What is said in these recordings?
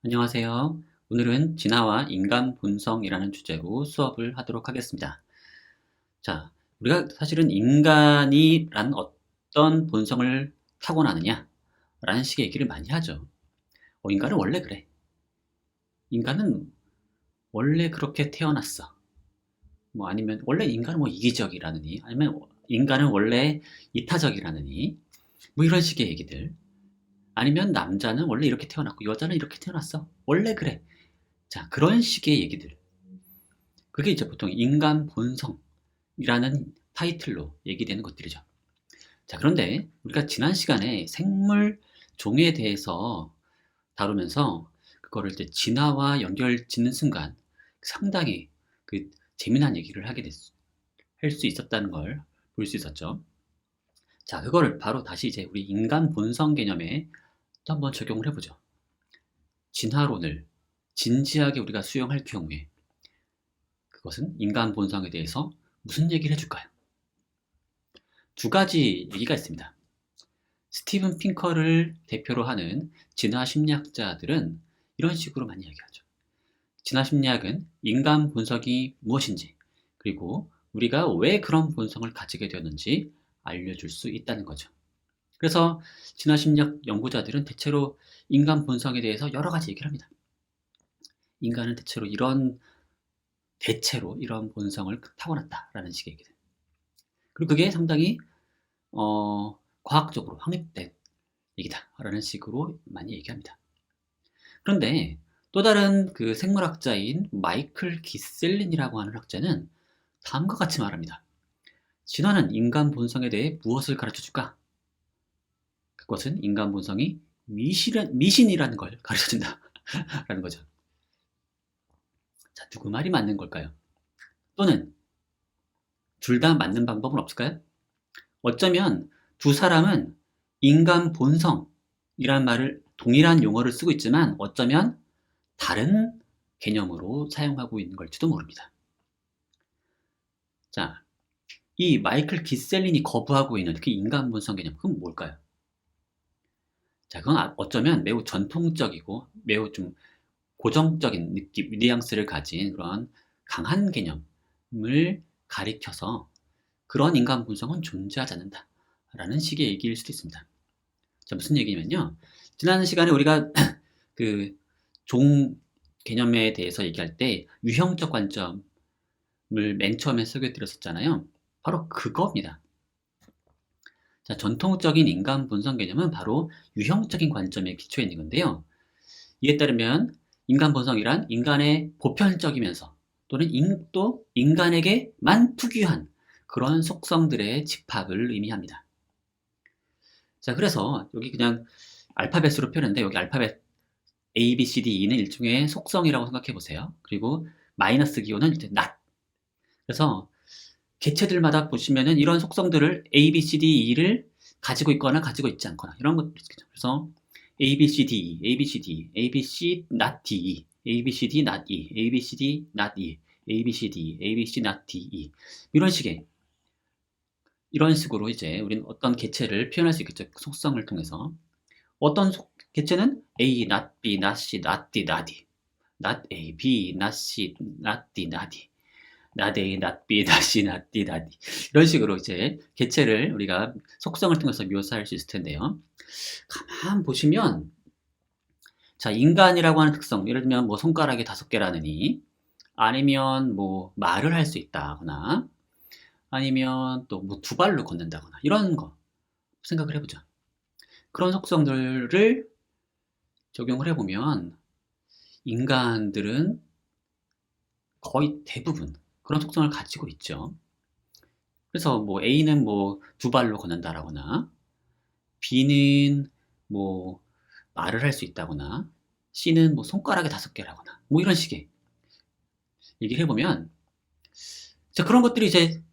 안녕하세요. 오늘은 진화와 인간 본성이라는 주제로 수업을 하도록 하겠습니다. 자, 우리가 사실은 인간이란 어떤 본성을 타고나느냐? 라는 식의 얘기를 많이 하죠. 인간은 원래 그래. 인간은 원래 그렇게 태어났어. 뭐 아니면 원래 인간은 뭐 이기적이라느니, 아니면 인간은 원래 이타적이라느니, 뭐 이런 식의 얘기들. 아니면 남자는 원래 이렇게 태어났고 여자는 이렇게 태어났어. 원래 그래. 자, 그런 식의 얘기들. 그게 이제 보통 인간 본성이라는 타이틀로 얘기되는 것들이죠. 자, 그런데 우리가 지난 시간에 생물 종에 대해서 다루면서 그거를 이제 진화와 연결 짓는 순간 상당히 그 재미난 얘기를 할 수 있었다는 걸 볼 수 있었죠. 자, 그거를 바로 다시 이제 우리 인간 본성 개념에 또 한번 적용을 해보죠. 진화론을 진지하게 우리가 수용할 경우에 그것은 인간 본성에 대해서 무슨 얘기를 해줄까요? 두 가지 얘기가 있습니다. 스티븐 핑커를 대표로 하는 진화 심리학자들은 이런 식으로 많이 이야기하죠. 진화 심리학은 인간 본성이 무엇인지, 그리고 우리가 왜 그런 본성을 가지게 되었는지 알려줄 수 있다는 거죠. 그래서 진화 심리학 연구자들은 대체로 인간 본성에 대해서 여러 가지 얘기를 합니다. 인간은 대체로 이런 본성을 타고났다라는 식의 얘기들. 그리고 그게 상당히 과학적으로 확립된 얘기다라는 식으로 많이 얘기합니다. 그런데 또 다른 그 생물학자인 마이클 기셀린이라고 하는 학자는 다음과 같이 말합니다. 진화는 인간 본성에 대해 무엇을 가르쳐 줄까? 그것은 인간 본성이 미신이라는 걸 가르쳐 준다. 라는 거죠. 자, 누구 말이 맞는 걸까요? 또는 둘 다 맞는 방법은 없을까요? 어쩌면 두 사람은 인간 본성이란 말을 동일한 용어를 쓰고 있지만 어쩌면 다른 개념으로 사용하고 있는 걸지도 모릅니다. 자, 이 마이클 기셀린이 거부하고 있는 그 인간 본성 개념, 그건 뭘까요? 자, 그건 어쩌면 매우 전통적이고 매우 좀 고정적인 느낌, 뉘앙스를 가진 그런 강한 개념을 가리켜서 그런 인간 본성은 존재하지 않는다. 라는 식의 얘기일 수도 있습니다. 자, 무슨 얘기냐면요. 지난 시간에 우리가 그 종 개념에 대해서 얘기할 때 유형적 관점을 맨 처음에 소개해 드렸었잖아요. 바로 그겁니다. 자, 전통적인 인간 본성 개념은 바로 유형적인 관점에 기초해 있는 건데요. 이에 따르면 인간 본성이란 인간의 보편적이면서 또는 또 인간에게만 특유한 그런 속성들의 집합을 의미합니다. 자, 그래서 여기 그냥 알파벳으로 표현했는데 여기 알파벳 A, B, C, D, E는 일종의 속성이라고 생각해 보세요. 그리고 마이너스 기호는 이제 not. 그래서 개체들마다 보시면은 이런 속성들을 A, B, C, D, E를 가지고 있거나 가지고 있지 않거나 이런 것들이 있겠죠. 그래서 A, B, C, D, E, A, B, C, D, A, B, C, not D, E, A, B, C, D, not E, A, B, C, D, not E, A, B, C, D, A, B, C, not D, E 이런 식으로 이제 우리는 어떤 개체를 표현할 수 있겠죠. 속성을 통해서 어떤 개체는 A, not B, not C, not D, not E, not A, B, not C, not D, not E not A, not B, not C, not D, not E 이런 식으로 이제 개체를 우리가 속성을 통해서 묘사할 수 있을 텐데요. 가만 보시면 자, 인간이라고 하는 특성, 예를 들면 뭐 손가락이 5개라느니 아니면 뭐 말을 할 수 있다거나 아니면 또 뭐 2발로 걷는다거나 이런 거 생각을 해보죠. 그런 속성들을 적용을 해보면 인간들은 거의 대부분 그런 속성을 가지고 있죠. 그래서 뭐 A는 뭐 2발로 걷는다라거나 B는 뭐 말을 할 수 있다거나 C는 뭐 손가락이 5개라거나 뭐 이런 식의 얘기를 해보면 자, 그런 것들이 이제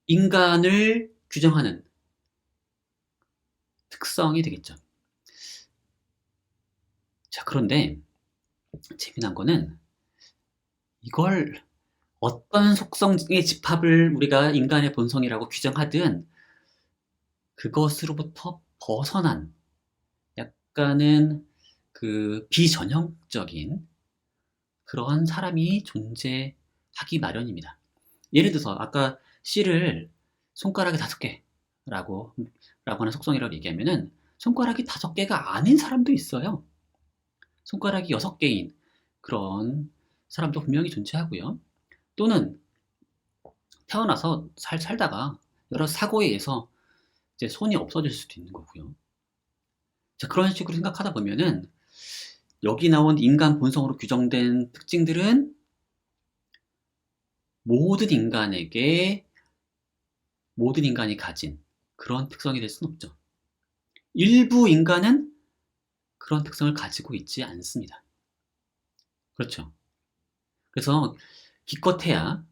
인간을 규정하는 특성이 되겠죠. 자, 그런데 재미난 거는 이걸 어떤 속성의 집합을 우리가 인간의 본성이라고 규정하든 그것으로부터 벗어난 약간은 그 비전형적인 그런 사람이 존재하기 마련입니다. 예를 들어서 아까 C를 손가락이 5개라고 하는 속성이라고 얘기하면은 손가락이 5개가 아닌 사람도 있어요. 손가락이 6개인 그런 사람도 분명히 존재하고요. 또는 태어나서 살다가 여러 사고에 의해서 이제 손이 없어질 수도 있는 거고요. 자, 그런 식으로 생각하다 보면은 여기 나온 인간 본성으로 규정된 특징들은 모든 인간이 가진 그런 특성이 될 수는 없죠. 일부 인간은 그런 특성을 가지고 있지 않습니다. 그렇죠. 그래서 기껏해야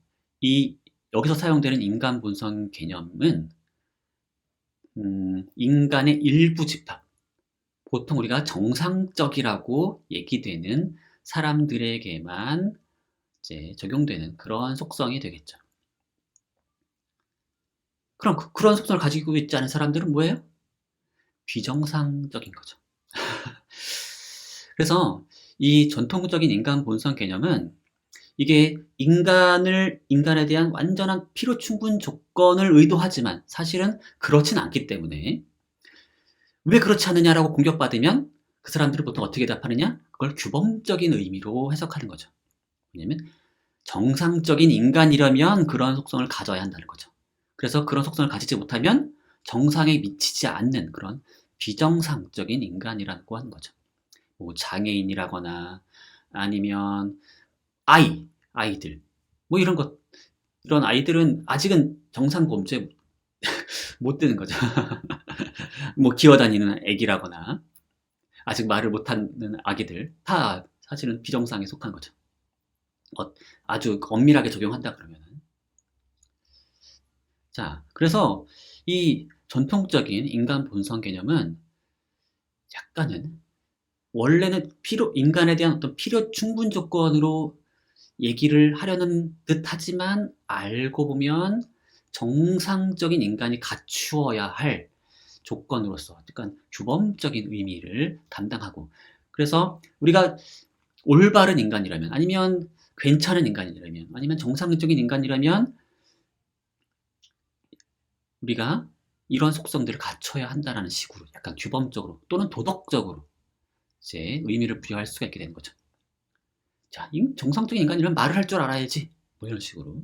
여기서 사용되는 인간 본성 개념은 인간의 일부 집합, 보통 우리가 정상적이라고 얘기되는 사람들에게만 이제 적용되는 그런 속성이 되겠죠. 그럼 그런 속성을 가지고 있지 않은 사람들은 뭐예요? 비정상적인 거죠. 그래서 이 전통적인 인간 본성 개념은 이게 인간에 대한 완전한 필요 충분 조건을 의도하지만 사실은 그렇진 않기 때문에 왜 그렇지 않느냐라고 공격받으면 그 사람들은 보통 어떻게 답하느냐? 그걸 규범적인 의미로 해석하는 거죠. 왜냐면 정상적인 인간이라면 그런 속성을 가져야 한다는 거죠. 그래서 그런 속성을 가지지 못하면 정상에 미치지 않는 그런 비정상적인 인간이라고 하는 거죠. 뭐 장애인이라거나 아니면 아이들 뭐 이런 아이들은 아직은 정상 범죄에 못 드는 거죠. 뭐 기어다니는 애기라거나 아직 말을 못하는 아기들 다 사실은 비정상에 속한 거죠. 아주 엄밀하게 적용한다 그러면은. 자, 그래서 이 전통적인 인간 본성 개념은 약간은 원래는 인간에 대한 어떤 필요 충분 조건으로 얘기를 하려는 듯 하지만 알고 보면 정상적인 인간이 갖추어야 할 조건으로서 약간 규범적인 의미를 담당하고, 그래서 우리가 올바른 인간이라면 아니면 괜찮은 인간이라면 아니면 정상적인 인간이라면 우리가 이런 속성들을 갖춰야 한다라는 식으로 약간 규범적으로 또는 도덕적으로 이제 의미를 부여할 수가 있게 되는 거죠. 자, 정상적인 인간이라면 말을 할 줄 알아야지 뭐 이런 식으로.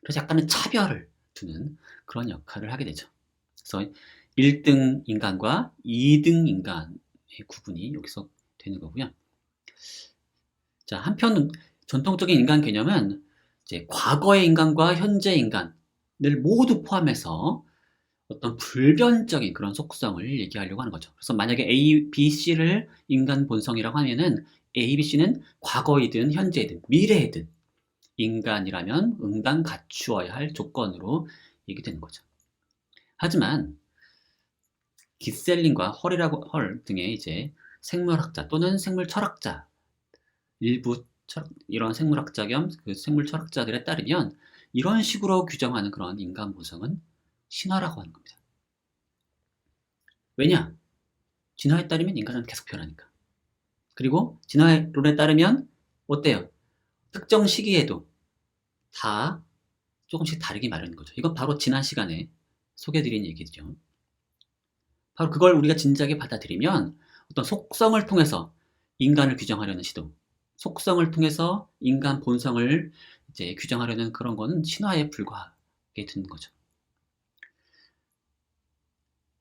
그래서 약간은 차별을 두는 그런 역할을 하게 되죠. 그래서 1등 인간과 2등 인간의 구분이 여기서 되는 거고요. 자, 한편 전통적인 인간 개념은 이제 과거의 인간과 현재 인간을 모두 포함해서 어떤 불변적인 그런 속성을 얘기하려고 하는 거죠. 그래서 만약에 A, B, C를 인간 본성이라고 하면은 A, B, C는 과거이든 현재이든 미래이든 인간이라면 응당 갖추어야 할 조건으로 얘기되는 거죠. 하지만 기셀린과 헐 등의 이제 생물학자 또는 생물철학자 일부 이런 생물학자 겸 그 생물철학자들에 따르면 이런 식으로 규정하는 그런 인간 본성은 신화라고 하는 겁니다. 왜냐? 진화에 따르면 인간은 계속 변하니까. 그리고 진화론에 따르면 어때요? 특정 시기에도 다 조금씩 다르기 마련인 거죠. 이건 바로 지난 시간에 소개해드린 얘기죠. 바로 그걸 우리가 진지하게 받아들이면 어떤 속성을 통해서 인간을 규정하려는 시도, 속성을 통해서 인간 본성을 이제 규정하려는 그런 거는 신화에 불과하게 되는 거죠.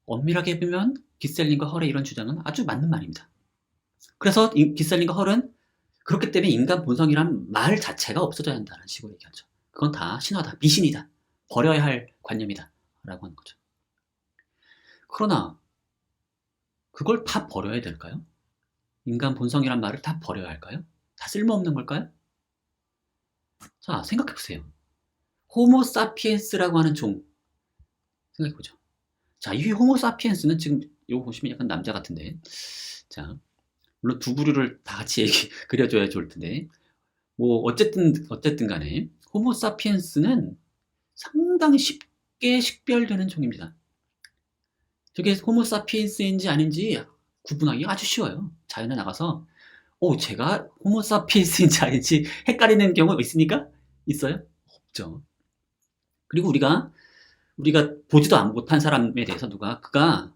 엄밀하게 보면 기셀린과 헐의 이런 주장은 아주 맞는 말입니다. 그래서 기셀린과 헐은 그렇기 때문에 인간 본성이란 말 자체가 없어져야 한다는 식으로 얘기하죠. 그건 다 신화다, 미신이다, 버려야 할 관념이다 라고 하는 거죠. 그러나 그걸 다 버려야 될까요? 인간 본성이란 말을 다 버려야 할까요? 다 쓸모없는 걸까요? 자, 생각해보세요. 호모사피엔스라고 하는 종 생각해보죠. 자, 이 호모사피엔스는 지금 이거 보시면 약간 남자 같은데, 자, 물론 두 부류를 다 같이 그려줘야 좋을 텐데, 뭐 어쨌든 간에 호모사피엔스는 상당히 쉽게 식별되는 종입니다. 저게 호모사피엔스인지 아닌지 구분하기가 아주 쉬워요. 자연에 나가서 제가 호모사피엔스인지 아닌지 헷갈리는 경우 있습니까? 있어요? 없죠. 그리고 우리가 보지도 못한 사람에 대해서 그가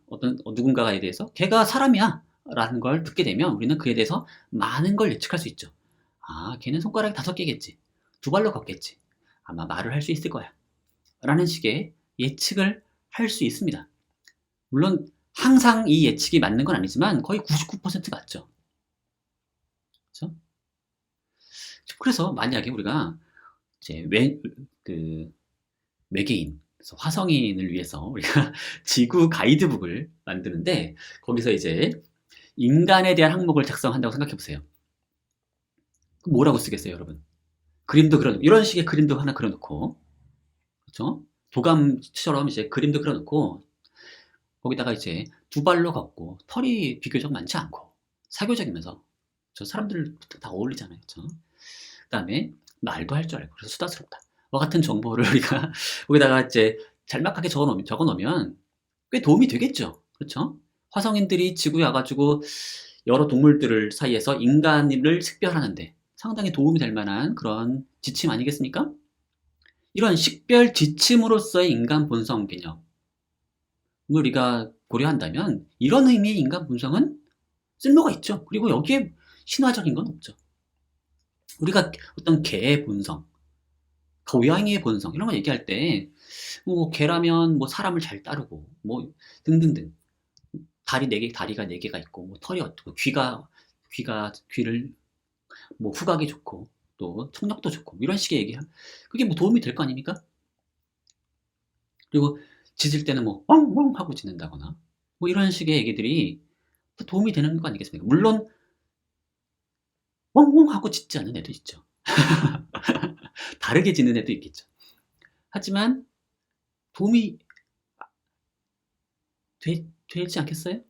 누군가에 대해서 걔가 사람이야 라는 걸 듣게 되면 우리는 그에 대해서 많은 걸 예측할 수 있죠. 걔는 손가락이 5개겠지. 2발로 걷겠지. 아마 말을 할 수 있을 거야. 라는 식의 예측을 할 수 있습니다. 물론 항상 이 예측이 맞는 건 아니지만 거의 99% 맞죠. 그렇죠? 그래서 만약에 우리가 이제 외계인, 그래서 화성인을 위해서 우리가 지구 가이드북을 만드는데 거기서 이제 인간에 대한 항목을 작성한다고 생각해 보세요. 뭐라고 쓰겠어요, 여러분? 이런 식의 그림도 하나 그려놓고, 그렇죠? 도감처럼 이제 그림도 그려놓고 거기다가 이제 2발로 걷고 털이 비교적 많지 않고 사교적이면서 저 사람들 다 어울리잖아요, 그렇죠? 그다음에 말도 할 줄 알고 그래서 수다스럽다. 와 같은 정보를 우리가 거기다가 이제 잘막하게 적어 놓으면 꽤 도움이 되겠죠. 그렇죠? 화성인들이 지구에 와가지고 여러 동물들 사이에서 인간을 식별하는데 상당히 도움이 될 만한 그런 지침 아니겠습니까? 이런 식별 지침으로서의 인간 본성 개념을 우리가 고려한다면 이런 의미의 인간 본성은 쓸모가 있죠. 그리고 여기에 신화적인 건 없죠. 우리가 어떤 개의 본성, 고양이의 본성 이런 거 얘기할 때 개라면 사람을 잘 따르고 등등등 다리가 4개가 있고 털이 어떻고 귀를 후각이 좋고 또 청력도 좋고 이런 식의 얘기하면 그게 도움이 될 거 아닙니까? 그리고 짖을 때는 엉엉 하고 짖는다거나 이런 식의 얘기들이 도움이 되는 거 아니겠습니까? 물론 엉엉 하고 짖지 않는 애도 있죠. 다르게 짖는 애도 있겠죠. 하지만 도움이 되지 않겠어요?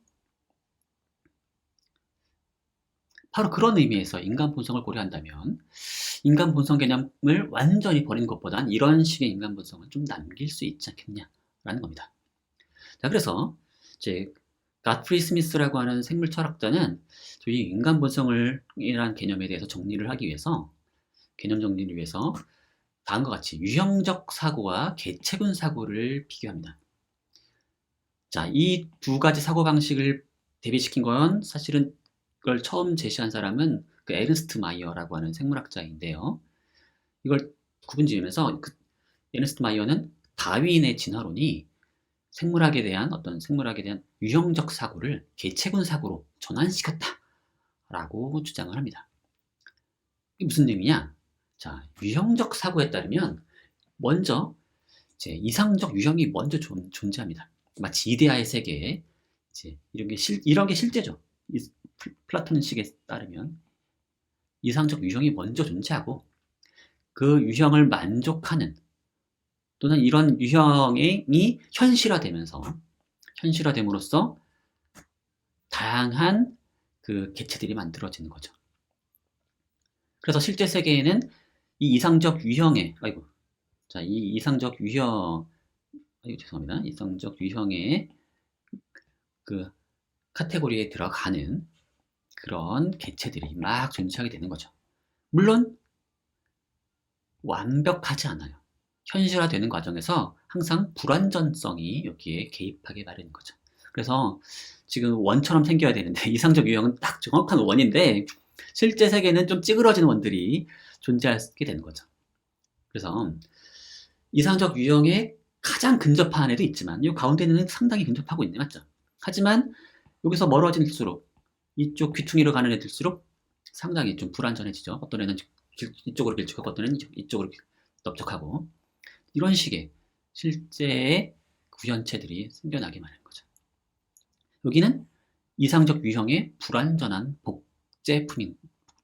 바로 그런 의미에서 인간 본성을 고려한다면 인간 본성 개념을 완전히 버리는 것보단 이런 식의 인간 본성을 좀 남길 수 있지 않겠냐라는 겁니다. 자, 그래서 이제 갓프리 스미스라고 하는 생물 철학자는 이 인간 본성이라는 개념에 대해서 개념 정리를 위해서 다음과 같이 유형적 사고와 개체군 사고를 비교합니다. 자, 이 2가지 사고 방식을 대비시킨 건 사실은 이걸 처음 제시한 사람은 에르스트 마이어라고 하는 생물학자인데요. 이걸 구분지으면서 에르스트 마이어는 다윈의 진화론이 생물학에 대한 유형적 사고를 개체군 사고로 전환시켰다라고 주장을 합니다. 이게 무슨 의미냐? 자, 유형적 사고에 따르면 먼저 이제 이상적 유형이 먼저 존재합니다. 마치 이데아의 세계에 이제 이런 게 실제죠. 플라톤식에 따르면 이상적 유형이 먼저 존재하고 그 유형을 만족하는 또는 이런 유형이 현실화됨으로써 다양한 개체들이 만들어지는 거죠. 그래서 실제 세계에는 이 이상적 유형의 카테고리에 들어가는 그런 개체들이 막 존재하게 되는 거죠. 물론 완벽하지 않아요. 현실화되는 과정에서 항상 불완전성이 여기에 개입하게 마련인 거죠. 그래서 지금 원처럼 생겨야 되는데 이상적 유형은 딱 정확한 원인데 실제 세계는 좀 찌그러진 원들이 존재하게 되는 거죠. 그래서 이상적 유형에 가장 근접한 애도 있지만 이 가운데는 상당히 근접하고 있네, 맞죠? 하지만 여기서 멀어질수록 이쪽 귀퉁이로 가는 애들일수록 상당히 좀 불안전해지죠. 어떤 애는 이쪽으로 길쭉하고 어떤 애는 이쪽으로 넓적하고 이런 식의 실제의 구현체들이 생겨나게 마련인 거죠. 여기는 이상적 유형의 불완전한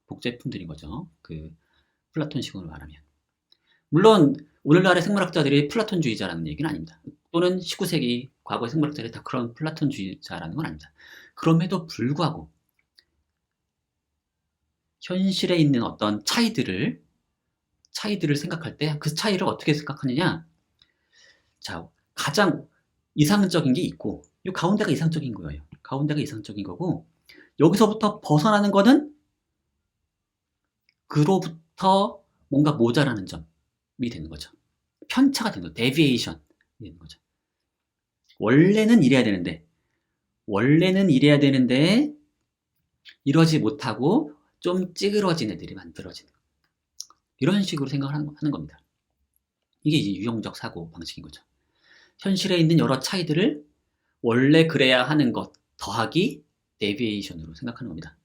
복제품들인 거죠. 플라톤식으로 말하면. 물론 오늘날의 생물학자들이 플라톤주의자라는 얘기는 아닙니다. 또는 19세기 과거의 생물학자들이 다 그런 플라톤주의자라는 건 아닙니다. 그럼에도 불구하고 현실에 있는 어떤 차이들을 생각할 때 그 차이를 어떻게 생각하느냐? 자, 가장 이상적인 게 있고 이 가운데가 이상적인 거예요. 가운데가 이상적인 거고, 여기서부터 벗어나는 거는 그로부터 뭔가 모자라는 점이 되는 거죠. 편차가 되는 거죠. 데비에이션이 되는 거죠. 원래는 이래야 되는데 이러지 못하고 좀 찌그러진 애들이 만들어지는, 이런 식으로 생각을 하는 겁니다. 이게 이제 유형적 사고 방식인 거죠. 현실에 있는 여러 차이들을 원래 그래야 하는 것 더하기 데비에이션으로 생각하는 겁니다.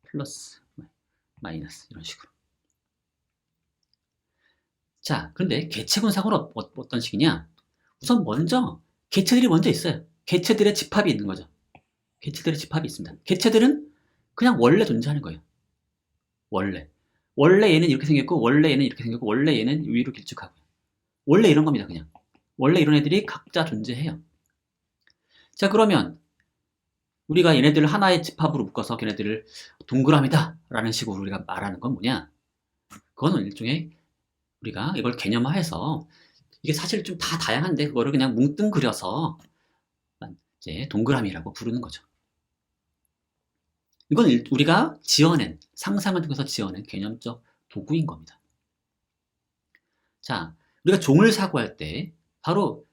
플러스, 마이너스 이런 식으로. 자, 그런데 개체군 사고는 어떤 식이냐? 우선 먼저 개체들이 먼저 있어요. 개체들의 집합이 있는 거죠. 개체들의 집합이 있습니다. 개체들은 그냥 원래 존재하는 거예요. 원래 얘는 이렇게 생겼고, 원래 얘는 이렇게 생겼고, 원래 얘는 위로 길쭉하고, 원래 이런 겁니다. 그냥 원래 이런 애들이 각자 존재해요. 자, 그러면 우리가 얘네들을 하나의 집합으로 묶어서 걔네들을 동그라미다 라는 식으로 우리가 말하는 건 뭐냐? 그거는 일종의 우리가 이걸 개념화해서, 이게 사실 좀 다 다양한데 그거를 그냥 뭉뚱그려서 이제 동그라미라고 부르는 거죠. 이건 우리가 지어낸, 상상을 통해서 지어낸 개념적 도구인 겁니다. 자, 우리가 종을 사고할 때 바로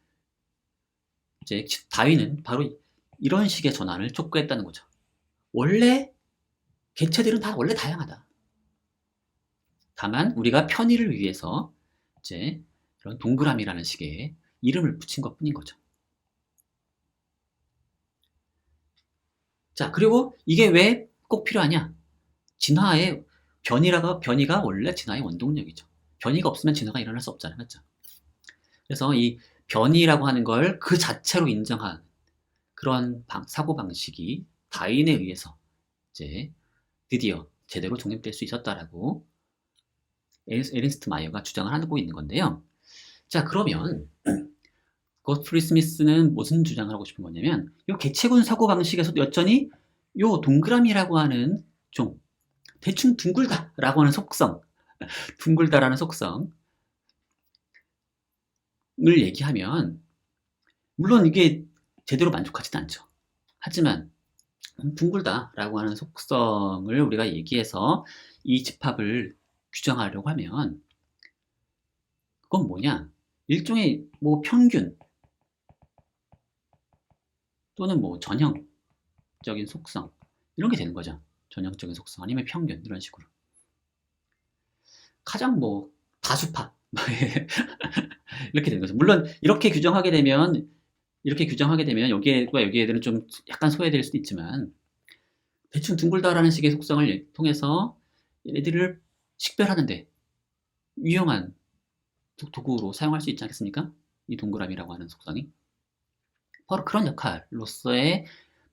이제 다윈은 바로 이런 식의 전환을 촉구했다는 거죠. 원래 개체들은 다 원래 다양하다. 다만 우리가 편의를 위해서 이제 이런 동그라미라는 식의 이름을 붙인 것뿐인 거죠. 자, 그리고 이게 왜 꼭 필요하냐? 진화의 변이가 원래 진화의 원동력이죠. 변이가 없으면 진화가 일어날 수 없잖아요. 맞죠? 그래서 이 변이라고 하는 걸 그 자체로 인정한 그런 사고방식이 다윈에 의해서 이제 드디어 제대로 정립될 수 있었다라고 에른스트 마이어가 주장을 하고 있는 건데요. 자, 그러면 거트리 스미스는 무슨 주장을 하고 싶은 거냐면, 이 개체군 사고방식에서도 여전히 이 동그라미라고 하는 종, 대충 둥글다라고 하는 속성, 둥글다라는 속성을 얘기하면, 물론 이게 제대로 만족하지는 않죠. 하지만 둥글다라고 하는 속성을 우리가 얘기해서 이 집합을 규정하려고 하면, 그건 뭐냐? 일종의 뭐 평균 또는 뭐 전형적인 속성, 이런 게 되는 거죠. 전형적인 속성 아니면 평균, 이런 식으로. 가장 뭐 다수파 이렇게 되는 거죠. 물론 이렇게 규정하게 되면 여기와 여기 애들은 좀 약간 소외될 수도 있지만, 대충 둥글다라는 식의 속성을 통해서 얘들을 식별하는데 유용한 도구로 사용할 수 있지 않겠습니까? 이 동그라미라고 하는 속성이 바로 그런 역할로서의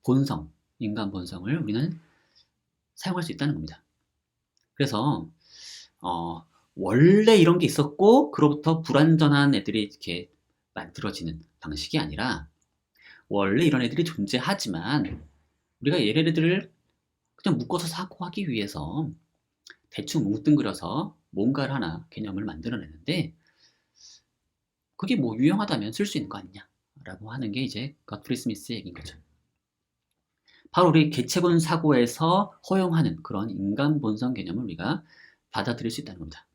본성, 인간 본성을 우리는 사용할 수 있다는 겁니다. 그래서 원래 이런 게 있었고 그로부터 불완전한 애들이 이렇게 만들어지는 방식이 아니라, 원래 이런 애들이 존재하지만 우리가 얘네들을 그냥 묶어서 사고하기 위해서 대충 뭉뚱그려서 뭔가를 하나 개념을 만들어내는데, 그게 뭐 유용하다면 쓸 수 있는 거 아니냐라고 하는 게 이제 거트리 스미스의 얘기인 거죠. 바로 우리 개체군 사고에서 허용하는 그런 인간 본성 개념을 우리가 받아들일 수 있다는 겁니다.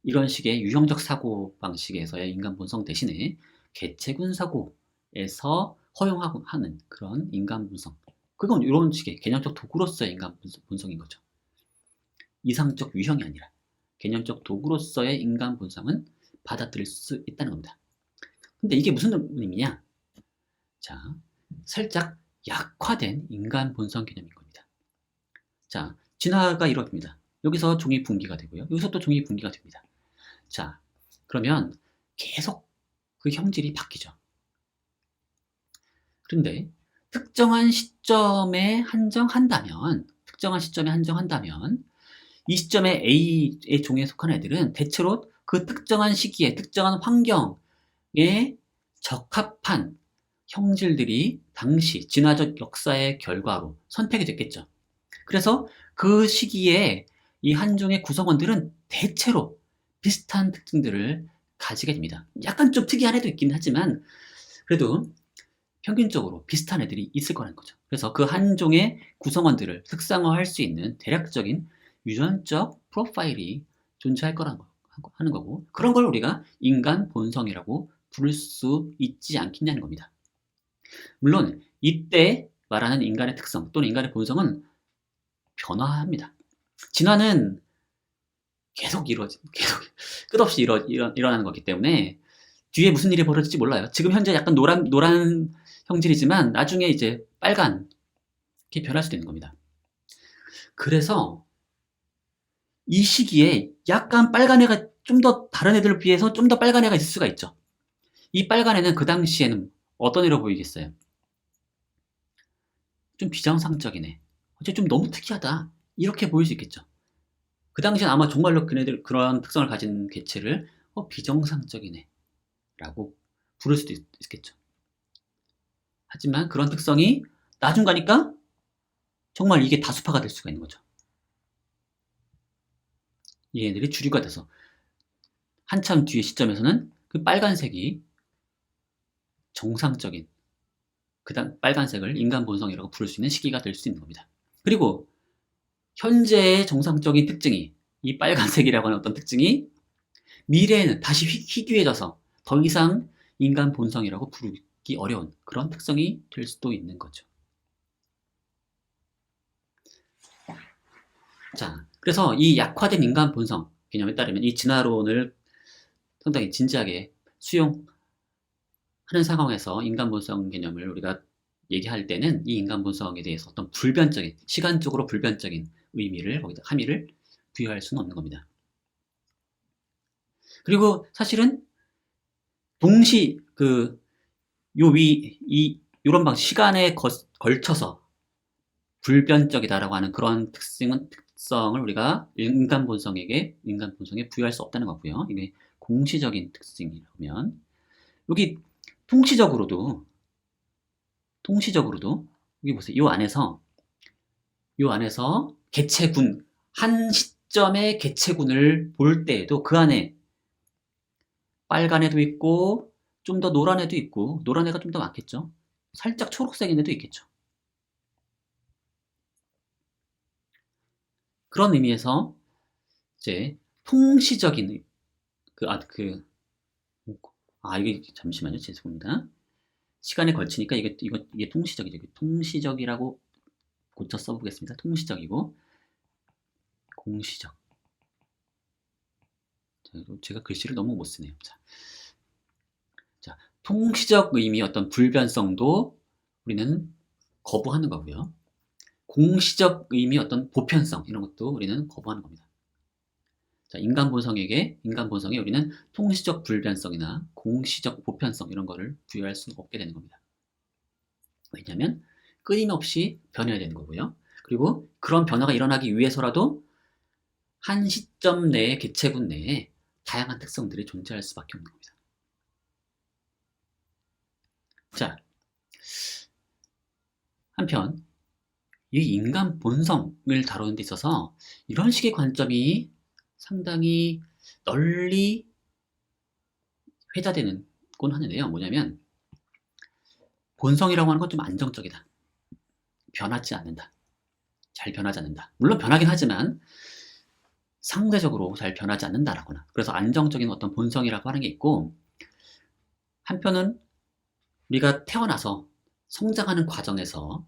이런 식의 유형적 사고 방식에서의 인간 본성 대신에 개체군 사고에서 허용하고 하는 그런 인간 본성, 그건 이런 식의 개념적 도구로서의 인간 본성인 거죠. 이상적 유형이 아니라 개념적 도구로서의 인간 본성은 받아들일 수 있다는 겁니다. 근데 이게 무슨 의미냐? 자, 살짝 약화된 인간 본성 개념인 겁니다. 자, 진화가 이렇습니다. 여기서 종이 분기가 되고요. 여기서 또 종이 분기가 됩니다. 자, 그러면 계속 그 형질이 바뀌죠. 그런데 특정한 시점에 한정한다면 이 시점에 A의 종에 속한 애들은 대체로 그 특정한 시기에 특정한 환경에 적합한 형질들이 당시 진화적 역사의 결과로 선택이 됐겠죠. 그래서 그 시기에 이 한 종의 구성원들은 대체로 비슷한 특징들을 가지게 됩니다. 약간 좀 특이한 애도 있긴 하지만, 그래도 평균적으로 비슷한 애들이 있을 거라는 거죠. 그래서 그 한 종의 구성원들을 특성화할 수 있는 대략적인 유전적 프로파일이 존재할 거라는 하는 거고, 그런 걸 우리가 인간 본성이라고 부를 수 있지 않겠냐는 겁니다. 물론 이때 말하는 인간의 특성 또는 인간의 본성은 변화합니다. 진화는 계속 끝없이 일어나는 거기 때문에 뒤에 무슨 일이 벌어질지 몰라요. 지금 현재 약간 노란 형질이지만 나중에 이제 빨간 게 변할 수도 있는 겁니다. 그래서 이 시기에 약간 빨간 애가 좀 더 다른 애들에 비해서 좀 더 빨간 애가 있을 수가 있죠. 이 빨간 애는 그 당시에는 어떤 애로 보이겠어요? 좀 비정상적이네. 어째 좀 너무 특이하다. 이렇게 보일 수 있겠죠. 그 당시엔 아마 정말로 그네들 그런 특성을 가진 개체를 비정상적이네 라고 부를 수도 있겠죠. 하지만 그런 특성이 나중 가니까 정말 이게 다수파가 될 수가 있는 거죠. 얘네들이 주류가 돼서 한참 뒤의 시점에서는 그 빨간색이 정상적인 빨간색을 인간 본성이라고 부를 수 있는 시기가 될 수 있는 겁니다. 그리고 현재의 정상적인 특징이 이 빨간색이라고 하는 어떤 특징이 미래에는 다시 희귀해져서 더 이상 인간 본성이라고 부르기 어려운 그런 특성이 될 수도 있는 거죠. 자, 그래서 이 약화된 인간 본성 개념에 따르면 이 진화론을 상당히 진지하게 수용하는 상황에서 인간 본성 개념을 우리가 얘기할 때는 이 인간 본성에 대해서 어떤 시간적으로 불변적인 함의를 부여할 수는 없는 겁니다. 그리고 사실은 동시 요런 방식 시간에 걸쳐서 불변적이다라고 하는 그런 특성을 우리가 인간 본성에 부여할 수 없다는 거고요. 이게 공시적인 특징이라면 여기 통시적으로도 여기 보세요. 요 안에서 개체군 한 시점의 개체군을 볼 때에도 그 안에 빨간 애도 있고 좀 더 노란 애도 있고 노란 애가 좀 더 많겠죠. 살짝 초록색인 애도 있겠죠. 그런 의미에서 이제 통시적인 이게 잠시만요. 죄송합니다. 시간에 걸치니까 이게 통시적이죠. 통시적이라고 고쳐 써보겠습니다. 통시적이고 공시적. 제가 글씨를 너무 못 쓰네요. 자, 통시적 의미 어떤 불변성도 우리는 거부하는 거고요. 공시적 의미 어떤 보편성 이런 것도 우리는 거부하는 겁니다. 자, 인간 본성에 우리는 통시적 불변성이나 공시적 보편성 이런 거를 부여할 수 없게 되는 겁니다. 왜냐하면 끊임없이 변해야 되는 거고요. 그리고 그런 변화가 일어나기 위해서라도 한 시점 내에 개체군 내에 다양한 특성들이 존재할 수밖에 없는 겁니다. 자, 한편 이 인간 본성을 다루는 데 있어서 이런 식의 관점이 상당히 널리 회자되는 곤 하는데요. 뭐냐면 본성이라고 하는 건 좀 안정적이다. 변하지 않는다. 잘 변하지 않는다. 물론 변하긴 하지만 상대적으로 잘 변하지 않는다라거나 그래서 안정적인 어떤 본성이라고 하는 게 있고 한편은 우리가 태어나서 성장하는 과정에서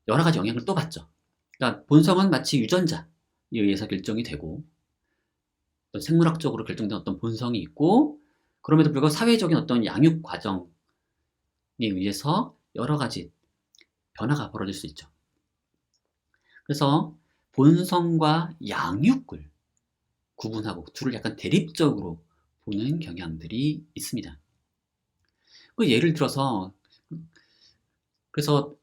여러 가지 영향을 또 받죠. 그러니까 본성은 마치 유전자에 의해서 결정이 되고 어떤 생물학적으로 결정된 어떤 본성이 있고 그럼에도 불구하고 사회적인 어떤 양육 과정에 의해서 여러 가지 변화가 벌어질 수 있죠. 그래서 본성과 양육을 구분하고 둘을 약간 대립적으로 보는 경향들이 있습니다. 그 예를 들어서 그래서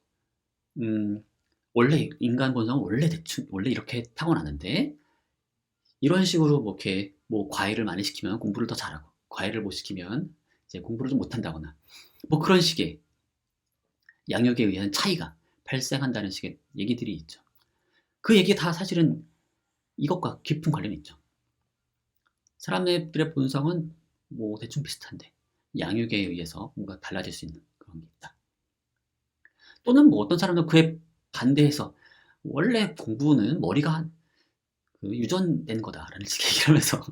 원래 인간 본성은 원래 이렇게 타고나는데 이런 식으로 이렇게 과외를 많이 시키면 공부를 더 잘하고 과외를 못 시키면 이제 공부를 좀 못한다거나 그런 식의 양육에 의한 차이가 발생한다는 식의 얘기들이 있죠. 그 얘기 다 사실은 이것과 깊은 관련이 있죠. 사람들의 본성은 대충 비슷한데 양육에 의해서 뭔가 달라질 수 있는 그런 게 있다. 또는 뭐 어떤 사람은 그에 반대해서 원래 공부는 머리가 유전된 거다라는 식의 얘기를 하면서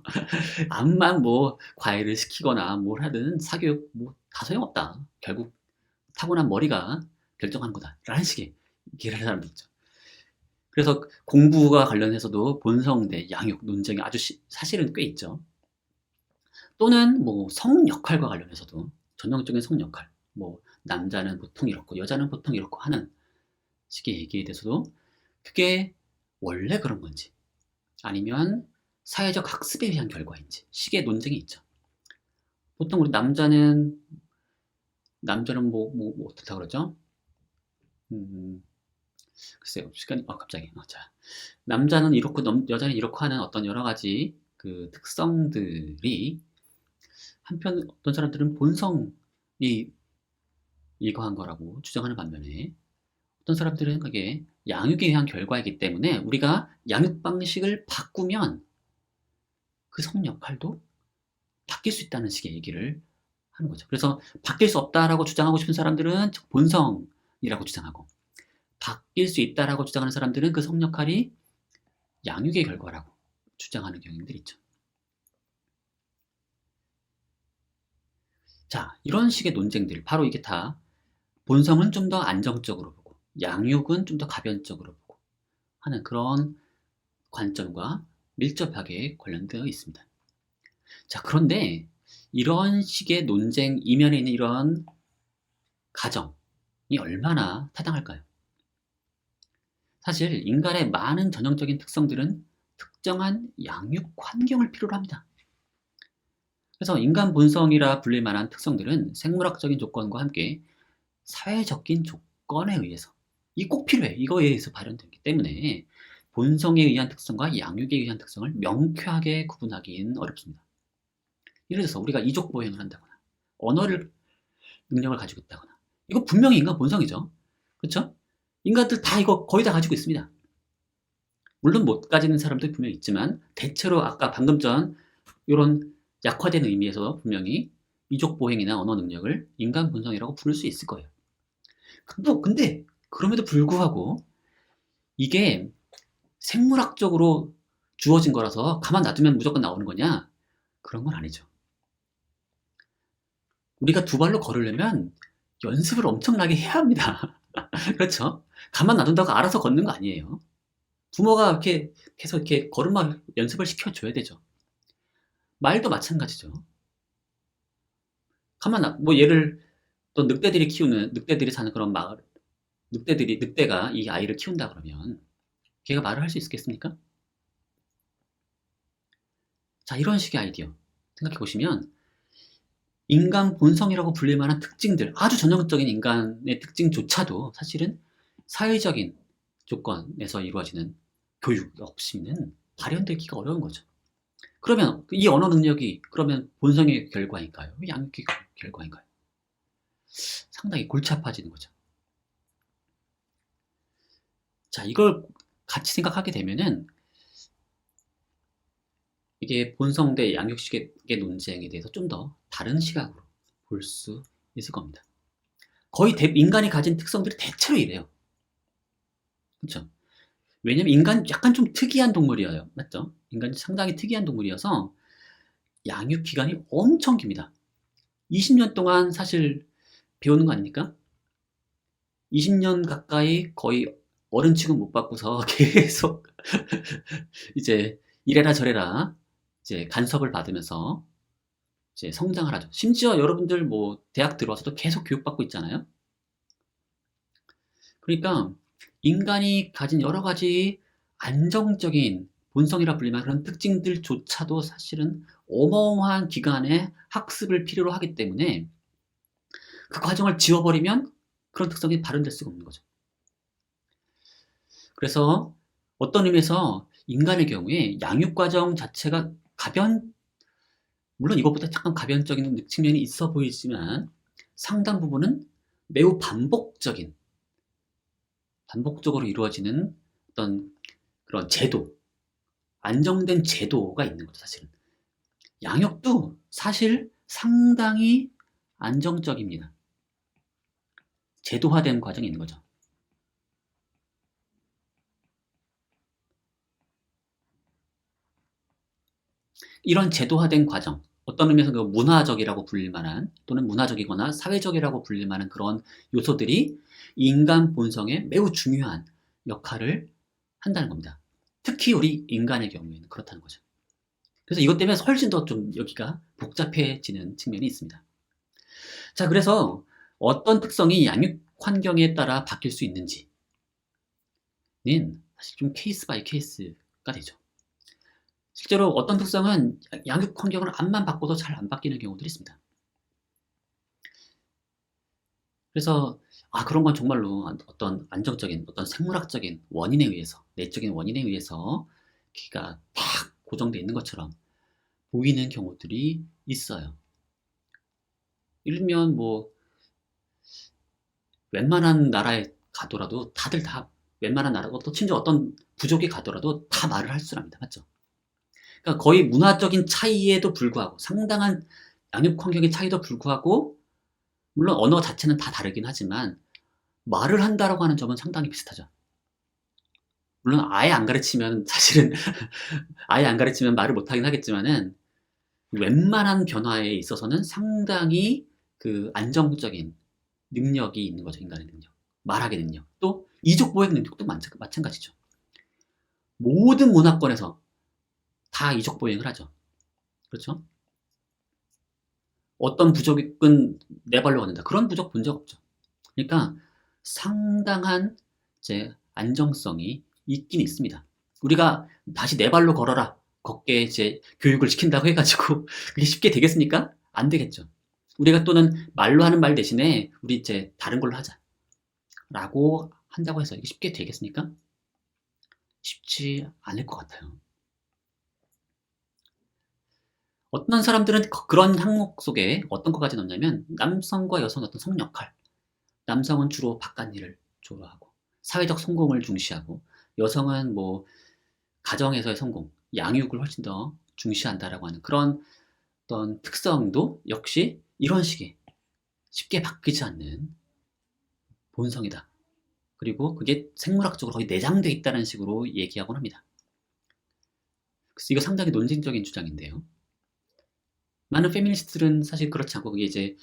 암만 뭐 과외를 시키거나 뭘 하든 사교육 뭐 다 소용없다. 결국 타고난 머리가 결정한 거다라는 식의 얘기를 하는 사람도 있죠. 그래서 공부와 관련해서도 본성 대 양육 논쟁이 아주 사실은 꽤 있죠. 또는 뭐 성 역할과 관련해서도 전형적인 성 역할, 뭐 남자는 보통 이렇고 여자는 보통 이렇고 하는 식의 얘기에 대해서도 그게 원래 그런 건지 아니면 사회적 학습에 의한 결과인지 식의 논쟁이 있죠. 보통 우리 남자는 뭐 어떻다 그러죠? 글쎄요, 시간이 갑자기 자, 남자는 이렇고 여자는 이렇고 하는 어떤 여러 가지 그 특성들이 한편 어떤 사람들은 본성이 이거한 거라고 주장하는 반면에 어떤 사람들은 그게 양육에 의한 결과이기 때문에 우리가 양육 방식을 바꾸면 그 성 역할도 바뀔 수 있다는 식의 얘기를 하는 거죠. 그래서 바뀔 수 없다라고 주장하고 싶은 사람들은 본성이라고 주장하고 바뀔 수 있다라고 주장하는 사람들은 그 성 역할이 양육의 결과라고 주장하는 경향들이 있죠. 자, 이런 식의 논쟁들, 바로 이게 다 본성은 좀 더 안정적으로 보고 양육은 좀 더 가변적으로 보고 하는 그런 관점과 밀접하게 관련되어 있습니다. 자, 그런데 이런 식의 논쟁 이면에 있는 이런 가정이 얼마나 타당할까요? 사실 인간의 많은 전형적인 특성들은 특정한 양육 환경을 필요로 합니다. 그래서 인간 본성이라 불릴 만한 특성들은 생물학적인 조건과 함께 사회적인 조건에 의해서 이 꼭 필요해. 이거에 의해서 발현되기 때문에 본성에 의한 특성과 양육에 의한 특성을 명쾌하게 구분하기는 어렵습니다. 예를 들어서 우리가 이족 보행을 한다거나 언어를 능력을 가지고 있다거나 이거 분명히 인간 본성이죠. 그렇죠? 인간들 다 이거 거의 다 가지고 있습니다. 물론 못 가지는 사람도 분명히 있지만 대체로 아까 방금 전 이런 약화된 의미에서 분명히 이족 보행이나 언어 능력을 인간 본성이라고 부를 수 있을 거예요. 근데 그럼에도 불구하고 이게 생물학적으로 주어진 거라서 가만 놔두면 무조건 나오는 거냐? 그런 건 아니죠. 우리가 두 발로 걸으려면 연습을 엄청나게 해야 합니다. 그렇죠? 가만 놔둔다고 알아서 걷는 거 아니에요. 부모가 이렇게 계속 이렇게 걸음마 연습을 시켜줘야 되죠. 말도 마찬가지죠. 뭐 또 늑대들이 사는 그런 마을, 늑대가 이 아이를 키운다 그러면 걔가 말을 할 수 있겠습니까? 자, 이런 식의 아이디어 생각해 보시면 인간 본성이라고 불릴 만한 특징들, 아주 전형적인 인간의 특징조차도 사실은 사회적인 조건에서 이루어지는 교육 없이는 발현되기가 어려운 거죠. 그러면 이 언어 능력이 그러면 본성의 결과인가요? 양육의 결과인가요? 상당히 골치 아파지는 거죠. 자, 이걸 같이 생각하게 되면은 이게 본성 대 양육식의 논쟁에 대해서 좀 더 다른 시각으로 볼 수 있을 겁니다. 거의 인간이 가진 특성들이 대체로 이래요. 그렇죠? 왜냐면 인간 약간 좀 특이한 동물이에요. 맞죠? 인간이 상당히 특이한 동물이어서 양육 기간이 엄청 깁니다. 20년 동안 사실 배우는 거 아닙니까? 20년 가까이 거의 어른 취급 못 받고서 계속 이제 이래라 저래라 이제 간섭을 받으면서 이제 성장을 하죠. 심지어 여러분들 뭐 대학 들어와서도 계속 교육받고 있잖아요. 그러니까 인간이 가진 여러 가지 안정적인 본성이라 불리는 그런 특징들조차도 사실은 어마어마한 기간의 학습을 필요로 하기 때문에 그 과정을 지워버리면 그런 특성이 발현될 수가 없는 거죠. 그래서 어떤 의미에서 인간의 경우에 양육 과정 자체가 물론 이것보다 잠깐 가변적인 측면이 있어 보이지만 상당 부분은 매우 반복적으로 이루어지는 어떤 그런 안정된 제도가 있는 거죠, 사실은. 양육도 사실 상당히 안정적입니다. 제도화된 과정이 있는 거죠. 이런 제도화된 과정, 어떤 의미에서 그 문화적이라고 불릴 만한 또는 문화적이거나 사회적이라고 불릴 만한 그런 요소들이 인간 본성에 매우 중요한 역할을 한다는 겁니다. 특히 우리 인간의 경우에는 그렇다는 거죠. 그래서 이것 때문에 훨씬 더 좀 여기가 복잡해지는 측면이 있습니다. 자, 그래서 어떤 특성이 양육 환경에 따라 바뀔 수 있는지는 사실 좀 케이스 바이 케이스가 되죠. 실제로 어떤 특성은 양육 환경을 암만 바꿔도 잘 안 바뀌는 경우들이 있습니다. 그래서 그런 건 정말로 어떤 안정적인 어떤 생물학적인 원인에 의해서 내적인 원인에 의해서 기가 딱 고정되어 있는 것처럼 보이는 경우들이 있어요. 예를 들면 뭐 웬만한 나라에 가더라도 다들 다 웬만한 나라 또 심지어 어떤 부족에 가더라도 다 말을 할 줄 압니다. 맞죠? 그러니까 거의 문화적인 차이에도 불구하고 상당한 양육 환경의 차이도 불구하고 물론 언어 자체는 다 다르긴 하지만 말을 한다라고 하는 점은 상당히 비슷하죠. 물론 아예 안 가르치면 사실은 아예 안 가르치면 말을 못 하긴 하겠지만은 웬만한 변화에 있어서는 상당히 그 안정적인 능력이 있는 거죠. 인간의 능력. 말하기 능력. 또 이족 보행 능력도 마찬가지죠. 모든 문화권에서 다 이족 보행을 하죠. 그렇죠? 어떤 부족은 네 발로 걷는다. 그런 부족 본 적 없죠. 그러니까 상당한 이제 안정성이 있긴 있습니다. 우리가 다시 네 발로 걸어라. 걷게 이제 교육을 시킨다고 해가지고 그게 쉽게 되겠습니까? 안 되겠죠. 우리가 또는 말로 하는 말 대신에 우리 이제 다른 걸로 하자라고 한다고 해서 이게 쉽게 되겠습니까? 쉽지 않을 것 같아요. 어떤 사람들은 그런 항목 속에 어떤 것까지 넣냐면 남성과 여성의 어떤 성역할, 남성은 주로 바깥 일을 좋아하고 사회적 성공을 중시하고 여성은 뭐 가정에서의 성공, 양육을 훨씬 더 중시한다라고 하는 그런 어떤 특성도 역시 이런 식의 쉽게 바뀌지 않는 본성이다. 그리고 그게 생물학적으로 거의 내장돼 있다는 식으로 얘기하곤 합니다. 그래서 이거 상당히 논쟁적인 주장인데요. 많은 페미니스트들은 사실 그렇지 않고 그게 이제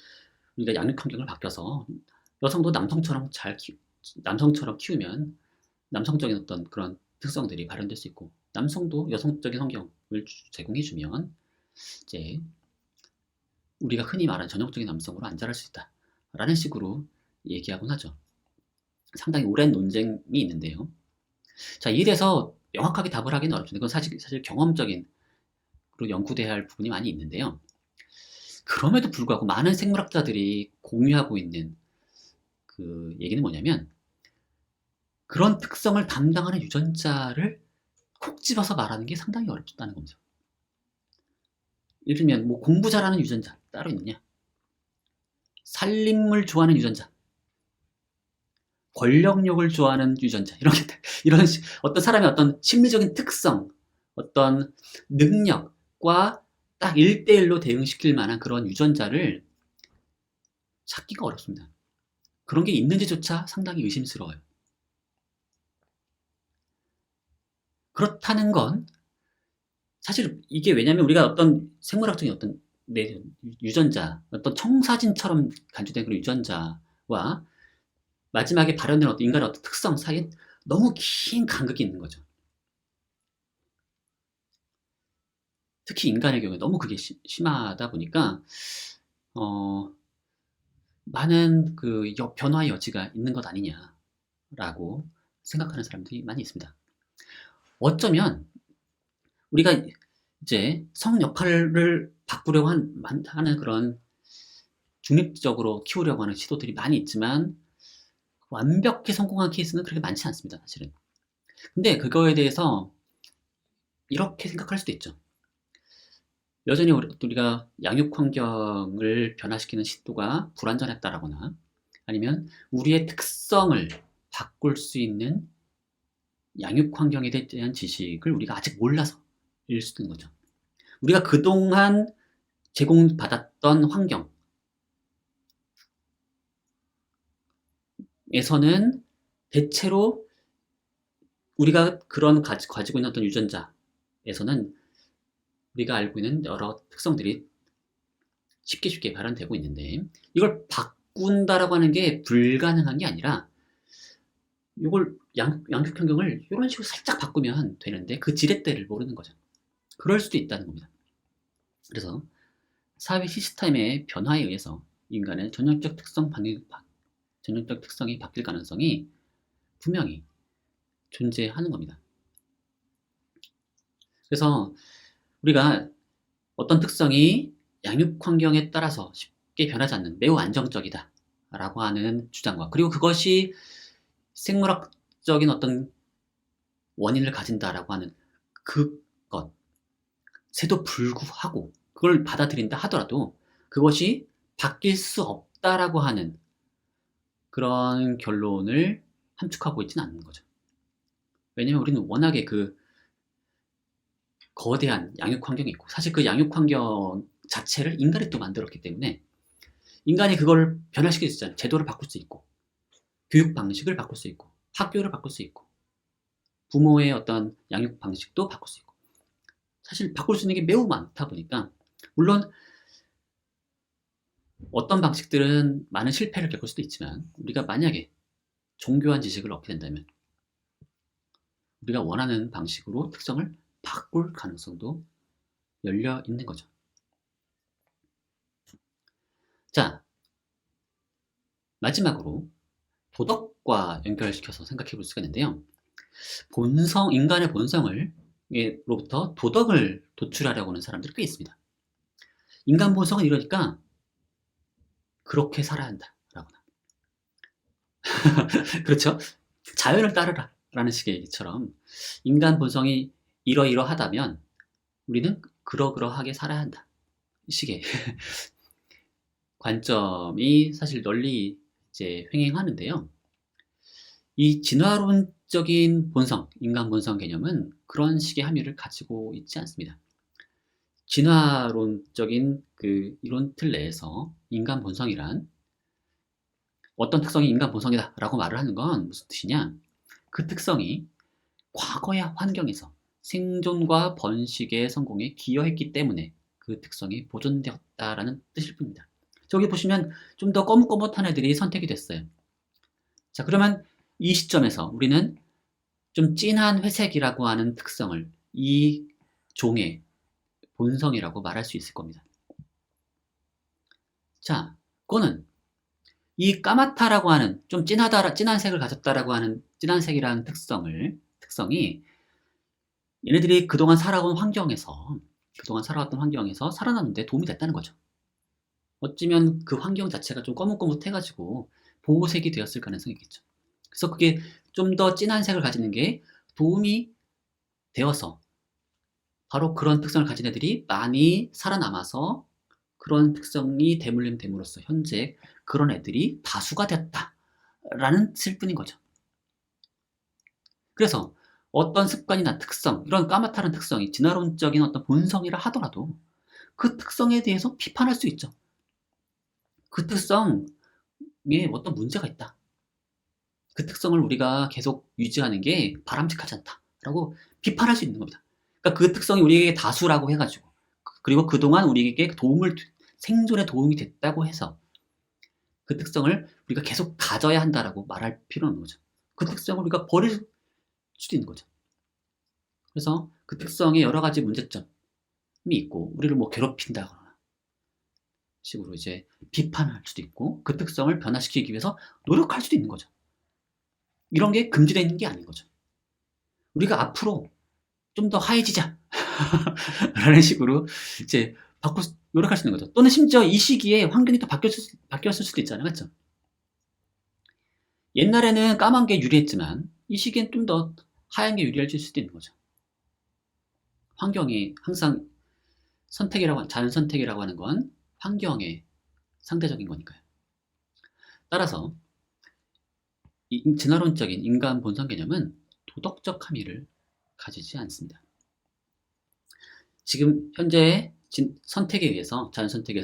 우리가 양육 환경을 바뀌어서 여성도 남성처럼 키우면 남성적인 어떤 그런 특성들이 발현될 수 있고 남성도 여성적인 환경을 제공해주면 이제 우리가 흔히 말하는 전형적인 남성으로 안 자랄 수 있다라는 식으로 얘기하곤 하죠. 상당히 오랜 논쟁이 있는데요. 자, 이에 대해서 명확하게 답을 하기는 어렵습니다. 그건 사실 경험적인 그리고 연구돼야 할 부분이 많이 있는데요. 그럼에도 불구하고 많은 생물학자들이 공유하고 있는 그 얘기는 뭐냐면 그런 특성을 담당하는 유전자를 콕 집어서 말하는 게 상당히 어렵다는 겁니다. 예를 들면 뭐 공부 잘하는 유전자 따로 있느냐? 살림을 좋아하는 유전자, 권력욕을 좋아하는 유전자 이런 어떤 사람의 어떤 심리적인 특성, 어떤 능력과 딱 1대1로 대응시킬 만한 그런 유전자를 찾기가 어렵습니다. 그런 게 있는지조차 상당히 의심스러워요. 그렇다는 건 사실 이게 왜냐면 우리가 어떤 생물학적인 어떤 유전자, 어떤 청사진처럼 간주된 그런 유전자와 마지막에 발현된 어떤 인간의 어떤 특성 사이에 너무 긴 간극이 있는 거죠. 특히 인간의 경우에 너무 그게 심하다 보니까 어, 많은 그 변화의 여지가 있는 것 아니냐라고 생각하는 사람들이 많이 있습니다. 어쩌면 우리가 이제 성 역할을 바꾸려고 하는 그런 중립적으로 키우려고 하는 시도들이 많이 있지만 완벽히 성공한 케이스는 그렇게 많지 않습니다, 사실은. 근데 그거에 대해서 이렇게 생각할 수도 있죠. 여전히 우리가 양육 환경을 변화시키는 시도가 불완전했다라거나 아니면 우리의 특성을 바꿀 수 있는 양육 환경에 대한 지식을 우리가 아직 몰라서일 수도 있는 거죠. 우리가 그동안 제공받았던 환경, 에서는 대체로 우리가 그런 가지고 있는 어떤 유전자에서는 우리가 알고 있는 여러 특성들이 쉽게 발현되고 있는데, 이걸 바꾼다라고 하는 게 불가능한 게 아니라 이걸 양육 환경을 이런 식으로 살짝 바꾸면 되는데 그 지렛대를 모르는 거죠. 그럴 수도 있다는 겁니다. 그래서 사회 시스템의 변화에 의해서 인간의 전형적 특성이 바뀔 가능성이 분명히 존재하는 겁니다. 그래서 우리가 어떤 특성이 양육 환경에 따라서 쉽게 변하지 않는 매우 안정적이다 라고 하는 주장과, 그리고 그것이 생물학적인 어떤 원인을 가진다라고 하는 그것에도 불구하고 그걸 받아들인다 하더라도 그것이 바뀔 수 없다라고 하는 그런 결론을 함축하고 있지는 않는 거죠. 왜냐면 우리는 워낙에 그 거대한 양육 환경이 있고, 사실 그 양육 환경 자체를 인간이 또 만들었기 때문에 인간이 그걸 변화시킬 수 있잖아요. 제도를 바꿀 수 있고, 교육 방식을 바꿀 수 있고, 학교를 바꿀 수 있고, 부모의 어떤 양육 방식도 바꿀 수 있고, 사실 바꿀 수 있는 게 매우 많다 보니까, 물론 어떤 방식들은 많은 실패를 겪을 수도 있지만, 우리가 만약에 정교한 지식을 얻게 된다면 우리가 원하는 방식으로 특성을 바꿀 가능성도 열려 있는 거죠. 자, 마지막으로 도덕과 연결시켜서 생각해 볼 수가 있는데요. 인간의 본성으로부터 도덕을 도출하려고 하는 사람들이 꽤 있습니다. 인간 본성은 이러니까 그렇게 살아야 한다 라거나 그렇죠? 자연을 따르라 라는 식의 얘기처럼, 인간 본성이 이러이러하다면 우리는 그러그러하게 살아야 한다, 이 식의 관점이 사실 널리 이제 횡행하는데요. 이 진화론적인 본성, 인간 본성 개념은 그런 식의 함의를 가지고 있지 않습니다. 진화론적인 그 이론 틀 내에서 인간 본성이란, 어떤 특성이 인간 본성이다 라고 말을 하는 건 무슨 뜻이냐, 그 특성이 과거의 환경에서 생존과 번식의 성공에 기여했기 때문에 그 특성이 보존되었다라는 뜻일 뿐입니다. 저기 보시면 좀 더 거뭇거뭇한 애들이 선택이 됐어요. 자, 그러면 이 시점에서 우리는 좀 진한 회색이라고 하는 특성을 이 종의 본성이라고 말할 수 있을 겁니다. 자, 그거는 이 까맣다라고 하는, 좀 진한 색을 가졌다라고 하는 진한 색이라는 특성이 얘네들이 그동안 살아왔던 환경에서 살아남는데 도움이 됐다는 거죠. 어쩌면 그 환경 자체가 좀 거뭇거뭇해가지고 보호색이 되었을 가능성이 있겠죠. 그래서 그게 좀 더 진한 색을 가지는 게 도움이 되어서 바로 그런 특성을 가진 애들이 많이 살아남아서 그런 특성이 됨으로써 현재 그런 애들이 다수가 됐다라는 뜻일 뿐인 거죠. 그래서 어떤 습관이나 특성, 이런 까맣다는 특성이 진화론적인 어떤 본성이라 하더라도 그 특성에 대해서 비판할 수 있죠. 그 특성에 어떤 문제가 있다. 그 특성을 우리가 계속 유지하는 게 바람직하지 않다라고 비판할 수 있는 겁니다. 그러니까 그 특성이 우리에게 다수라고 해가지고, 그리고 그동안 우리에게 생존에 도움이 됐다고 해서 그 특성을 우리가 계속 가져야 한다라고 말할 필요는 없는 거죠. 그 특성을 우리가 버릴 수도 있는 거죠. 그래서 그 특성에 여러 가지 문제점이 있고, 우리를 뭐 괴롭힌다거나 식으로 이제 비판할 수도 있고, 그 특성을 변화시키기 위해서 노력할 수도 있는 거죠. 이런 게 금지되어 있는 게 아닌 거죠. 우리가 앞으로 좀 더 하얘지자 라는 식으로 이제 노력할 수 있는 거죠. 또는 심지어 이 시기에 환경이 또 바뀌었을 수도 있잖아요. 그렇죠? 옛날에는 까만 게 유리했지만 이 시기엔 좀 더 하얀 게 유리해질 수도 있는 거죠. 환경이 항상 자연 선택이라고 하는 건 환경의 상대적인 거니까요. 따라서 이 진화론적인 인간 본성 개념은 도덕적 함의를 가지지 않습니다. 지금 현재 자연 선택에 의해서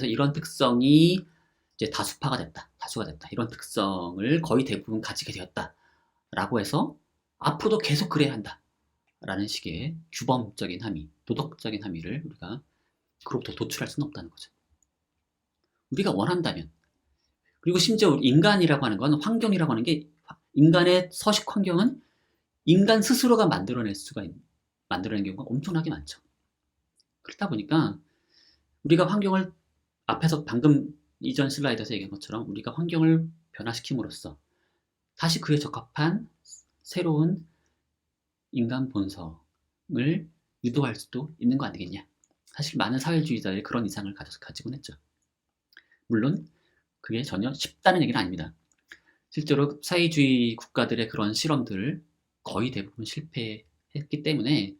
이런 특성이 이제 다수파가 됐다, 다수가 됐다, 이런 특성을 거의 대부분 가지게 되었다라고 해서 앞으로도 계속 그래야 한다라는 식의 규범적인 함의, 도덕적인 함의를 우리가 그로부터 도출할 수는 없다는 거죠. 우리가 원한다면, 그리고 심지어 인간이라고 하는 건, 환경이라고 하는 게, 인간의 서식 환경은 인간 스스로가 만들어낸 경우가 엄청나게 많죠. 그렇다 보니까 우리가 환경을, 앞에서 방금 이전 슬라이드에서 얘기한 것처럼 우리가 환경을 변화시킴으로써 다시 그에 적합한 새로운 인간 본성을 유도할 수도 있는 거 아니겠냐. 사실 많은 사회주의자들이 그런 이상을 가지곤 했죠. 물론 그게 전혀 쉽다는 얘기는 아닙니다. 실제로 사회주의 국가들의 그런 실험들 거의 대부분 실패했기 때문에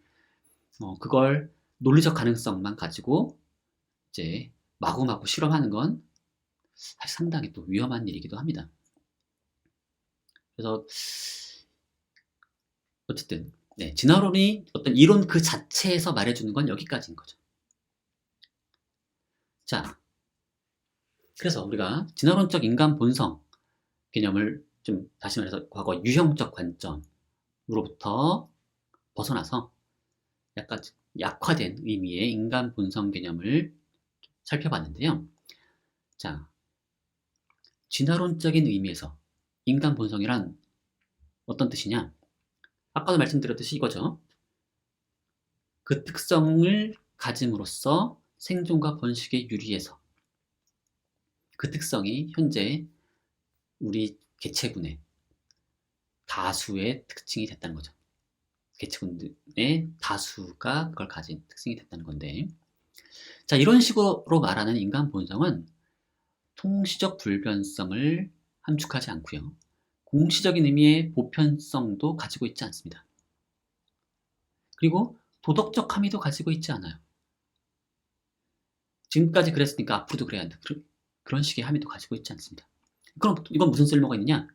그걸 논리적 가능성만 가지고 이제 마구마구 실험하는 건 사실 상당히 또 위험한 일이기도 합니다. 그래서 어쨌든 진화론이 어떤 이론 그 자체에서 말해주는 건 여기까지인 거죠. 자, 그래서 우리가 진화론적 인간 본성 개념을 좀 다시 말해서 과거 유형적 관점으로부터 벗어나서 약간 약화된 의미의 인간 본성 개념을 살펴봤는데요. 자, 진화론적인 의미에서 인간 본성이란 어떤 뜻이냐? 아까도 말씀드렸듯이 이거죠. 그 특성을 가짐으로써 생존과 번식에 유리해서 그 특성이 현재 우리 개체군의 다수의 특징이 됐다는 거죠. 개체군의 다수가 그걸 가진 특징이 됐다는 건데, 자, 이런 식으로 말하는 인간 본성은 통시적 불변성을 함축하지 않고요. 공시적인 의미의 보편성도 가지고 있지 않습니다. 그리고 도덕적 함의도 가지고 있지 않아요. 지금까지 그랬으니까 앞으로도 그래야 한다. 그런 식의 함의도 가지고 있지 않습니다. 그럼 이건 무슨 쓸모가 있느냐?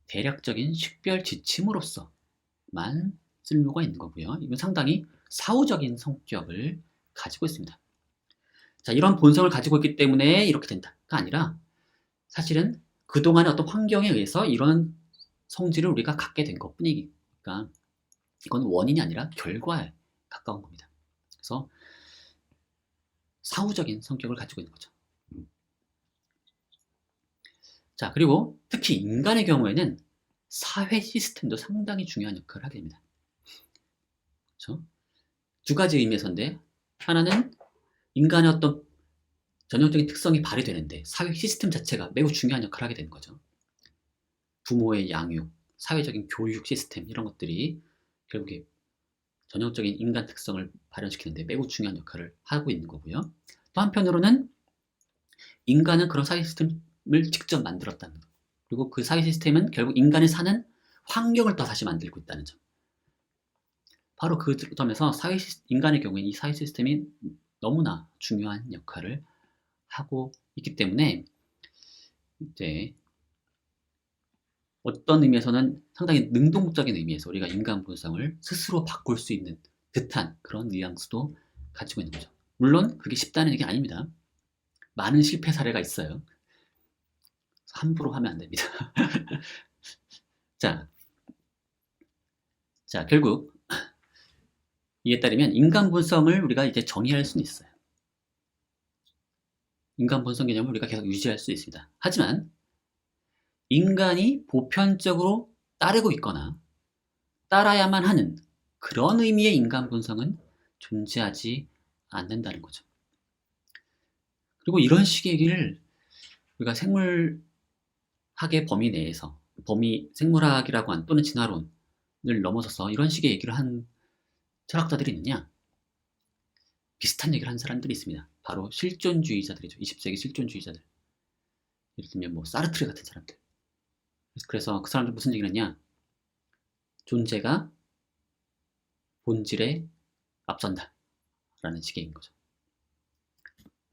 대략적인 식별 지침으로서만 쓸모가 있는 거고요. 이건 상당히 사후적인 성격을 가지고 있습니다. 자, 이런 본성을 가지고 있기 때문에 이렇게 된다가 아니라 사실은 그동안의 어떤 환경에 의해서 이런 성질을 우리가 갖게 된 것뿐이니까 이건 원인이 아니라 결과에 가까운 겁니다. 그래서 사후적인 성격을 가지고 있는 거죠. 자, 그리고 특히 인간의 경우에는 사회 시스템도 상당히 중요한 역할을 하게 됩니다. 그렇죠? 두 가지 의미에서인데, 하나는 인간의 어떤 전형적인 특성이 발휘되는데 사회 시스템 자체가 매우 중요한 역할을 하게 되는 거죠. 부모의 양육, 사회적인 교육 시스템 이런 것들이 결국에 전형적인 인간 특성을 발현시키는데 매우 중요한 역할을 하고 있는 거고요. 또 한편으로는 인간은 그런 사회 시스템을 직접 만들었다는 것. 그리고 그 사회 시스템은 결국 인간이 사는 환경을 또 다시 만들고 있다는 점. 바로 그 점에서 인간의 경우에 이 사회 시스템이 너무나 중요한 역할을 하고 있기 때문에 이제 어떤 의미에서는 상당히 능동적인 의미에서 우리가 인간 본성을 스스로 바꿀 수 있는 듯한 그런 뉘앙스도 가지고 있는 거죠. 물론 그게 쉽다는 얘기 아닙니다. 많은 실패 사례가 있어요. 함부로 하면 안 됩니다. 자, 결국 이에 따르면 인간 본성을 우리가 이제 정의할 수는 있어요. 인간 본성 개념을 우리가 계속 유지할 수 있습니다. 하지만 인간이 보편적으로 따르고 있거나 따라야만 하는 그런 의미의 인간 본성은 존재하지 않는다는 거죠. 그리고 이런 식의 얘기를 우리가 생물학의 범위 내에서 생물학이라고 한 또는 진화론을 넘어서서 이런 식의 얘기를 한 철학자들이 있느냐? 비슷한 얘기를 한 사람들이 있습니다. 바로 실존주의자들이죠. 20세기 실존주의자들. 예를 들면 뭐 사르트르 같은 사람들. 그래서 그 사람들 무슨 얘기를 했냐? 존재가 본질에 앞선다 라는 식의 얘기인 거죠.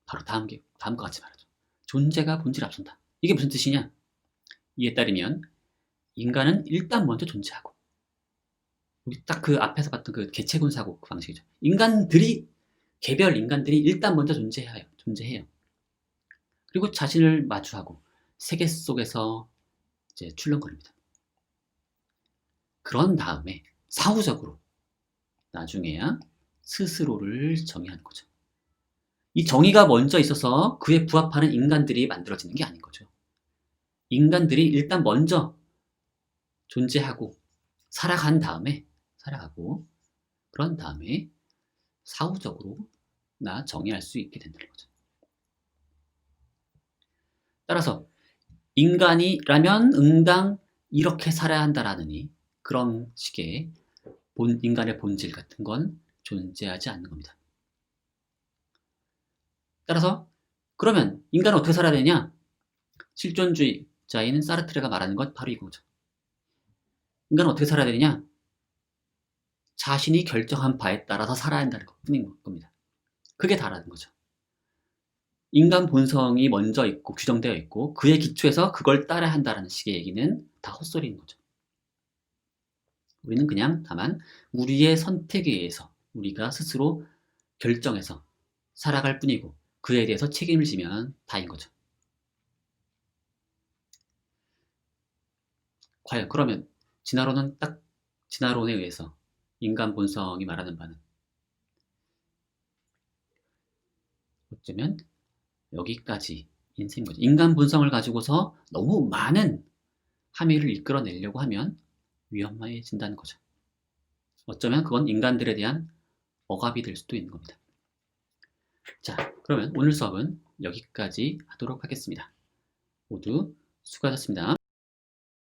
바로 다음과 같이 말하죠. 존재가 본질에 앞선다. 이게 무슨 뜻이냐? 이에 따르면 인간은 일단 먼저 존재하고, 우리 딱 그 앞에서 봤던 그 개체군 사고 그 방식이죠. 개별 인간들이 일단 먼저 존재해요. 그리고 자신을 마주하고 세계 속에서 이제 출렁거립니다. 그런 다음에 사후적으로 나중에야 스스로를 정의하는 거죠. 이 정의가 먼저 있어서 그에 부합하는 인간들이 만들어지는 게 아닌 거죠. 인간들이 일단 먼저 존재하고 살아가고 그런 다음에 사후적으로 나 정의할 수 있게 된다는 거죠. 따라서 인간이라면 응당 이렇게 살아야 한다라느니 그런 식의 인간의 본질 같은 건 존재하지 않는 겁니다. 따라서 그러면 인간은 어떻게 살아야 되냐? 실존주의자인 사르트르가 말하는 건 바로 이거죠. 인간은 어떻게 살아야 되느냐? 자신이 결정한 바에 따라서 살아야 한다는 것 뿐인 겁니다. 그게 다라는 거죠. 인간 본성이 먼저 있고 규정되어 있고 그에 기초해서 그걸 따라야 한다는 식의 얘기는 다 헛소리인 거죠. 우리는 그냥 다만 우리의 선택에 의해서 우리가 스스로 결정해서 살아갈 뿐이고 그에 대해서 책임을 지면 다인 거죠. 과연 그러면 진화론에 의해서 인간 본성이 말하는 바는 어쩌면 여기까지 인생인 거죠. 인간 본성을 가지고서 너무 많은 함의를 이끌어내려고 하면 위험해진다는 거죠. 어쩌면 그건 인간들에 대한 억압이 될 수도 있는 겁니다. 자, 그러면 오늘 수업은 여기까지 하도록 하겠습니다. 모두 수고하셨습니다.